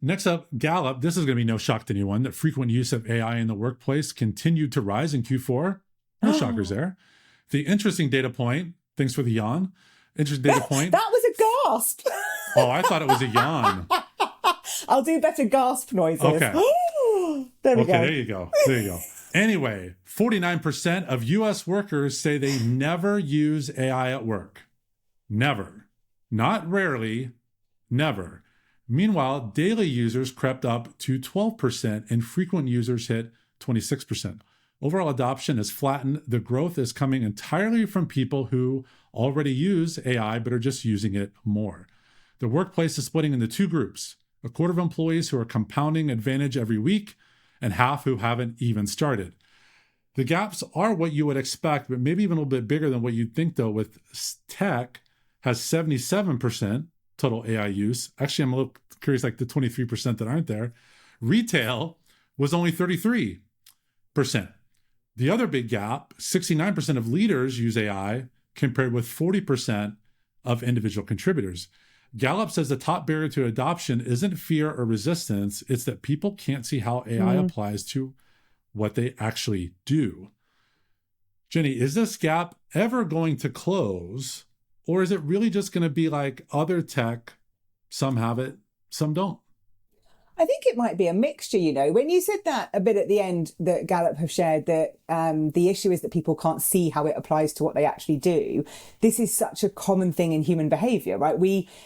Next up, Gallup. This is going to be no shock to anyone that frequent use of AI in the workplace continued to rise in Q4. No shockers there. The interesting data point, thanks for the yawn. Interesting data point. That was a gasp. Oh, I thought it was a yawn. I'll do better gasp noises. Okay. There we go. There you go. There you go. Anyway, 49% of US workers say they never use AI at work. Never. Not rarely, never. Meanwhile, daily users crept up to 12% and frequent users hit 26%. Overall adoption is flattened. The growth is coming entirely from people who already use AI but are just using it more. The workplace is splitting into two groups: a quarter of employees who are compounding advantage every week and half who haven't even started. The gaps are what you would expect, but maybe even a little bit bigger than what you'd think, though, with tech has 77% total AI use. Actually, I'm a little curious, like the 23% that aren't there. Retail was only 33%. The other big gap, 69% of leaders use AI compared with 40% of individual contributors. Gallup says the top barrier to adoption isn't fear or resistance, it's that people can't see how AI applies to what they actually do. Jenni, is this gap ever going to close, or is it really just going to be like other tech? Some have it, some don't. I think it might be a mixture, you know. When you said that a bit at the end, that Gallup have shared that the issue is that people can't see how it applies to what they actually do. This is such a common thing in human behavior, right?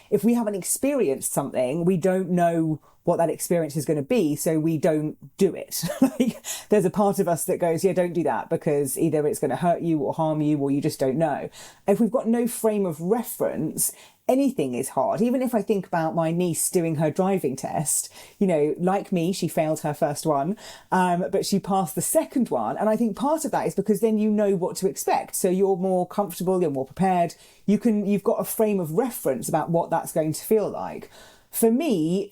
If we haven't experienced something, we don't know what that experience is going to be, so we don't do it. Like, there's a part of us that goes, yeah, don't do that, because either it's going to hurt you or harm you, or you just don't know. If we've got no frame of reference, anything is hard. Even if I think about my niece doing her driving test, you know, like me, she failed her first one, but she passed the second one. And I think part of that is because then you know what to expect. So you're more comfortable, you're more prepared. You've got a frame of reference about what that's going to feel like. For me,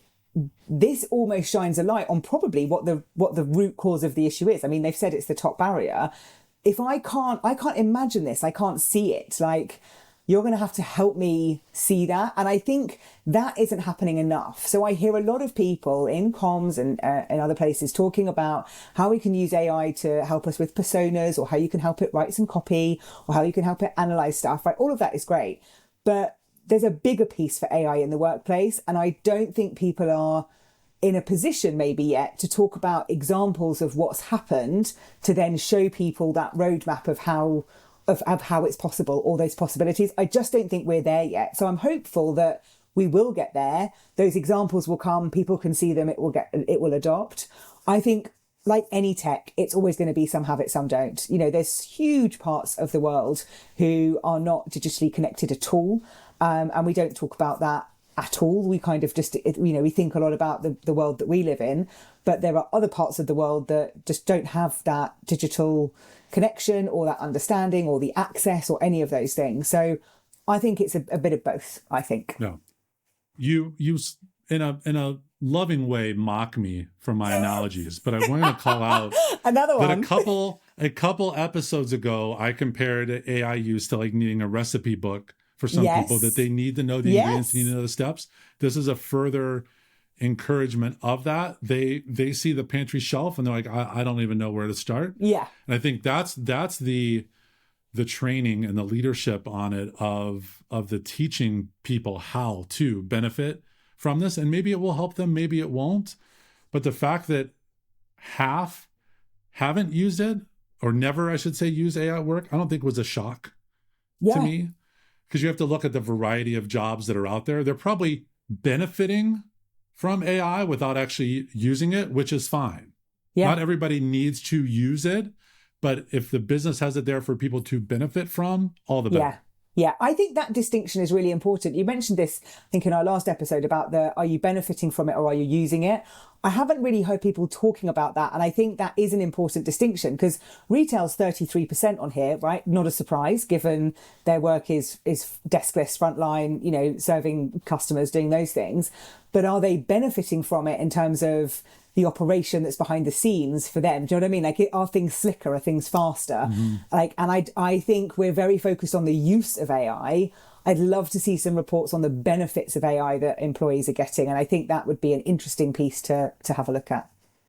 this almost shines a light on probably what the root cause of the issue is. I mean, they've said it's the top barrier. If I can't imagine this, I can't see it. Like, you're going to have to help me see that. And I think that isn't happening enough. So I hear a lot of people in comms and in other places talking about how we can use AI to help us with personas, or how you can help it write some copy, or how you can help it analyze stuff, right? All of that is great. But there's a bigger piece for AI in the workplace. And I don't think people are in a position maybe yet to talk about examples of what's happened to then show people that roadmap of how it's possible, all those possibilities. I just don't think we're there yet. So I'm hopeful that we will get there. Those examples will come, people can see them, it will adopt. I think, like any tech, it's always going to be some have it, some don't. You know, there's huge parts of the world who are not digitally connected at all. And we don't talk about that at all. We kind of just, you know, we think a lot about the world that we live in, but there are other parts of the world that just don't have that digital connection or that understanding or the access or any of those things. So I think it's a bit of both, I think. No. You in a loving way mock me for my analogies, but I wanted to call out another one. That a couple episodes ago, I compared AI use to like needing a recipe book for some people, that they need to know the ingredients, need to know the steps. This is a further encouragement of that. They see the pantry shelf and they're like, I don't even know where to start. Yeah. And I think that's the training and the leadership on it of the teaching people how to benefit from this. And maybe it will help them, maybe it won't. But the fact that half haven't used it, or never, I should say, use AI at work, I don't think was a shock to me. Because you have to look at the variety of jobs that are out there. They're probably benefiting from AI without actually using it, which is fine. Yeah. Not everybody needs to use it, but if the business has it there for people to benefit from, all the better. Yeah, I think that distinction is really important. You mentioned this, I think, in our last episode about are you benefiting from it or are you using it? I haven't really heard people talking about that. And I think that is an important distinction, because retail's 33% on here, right? Not a surprise, given their work is deskless, frontline, you know, serving customers, doing those things. But are they benefiting from it in terms of the operation that's behind the scenes for them? Do you know what I mean? Like, are things slicker? Are things faster? Mm-hmm. Like, and I think we're very focused on the use of AI. I'd love to see some reports on the benefits of AI that employees are getting. And I think that would be an interesting piece to have a look at.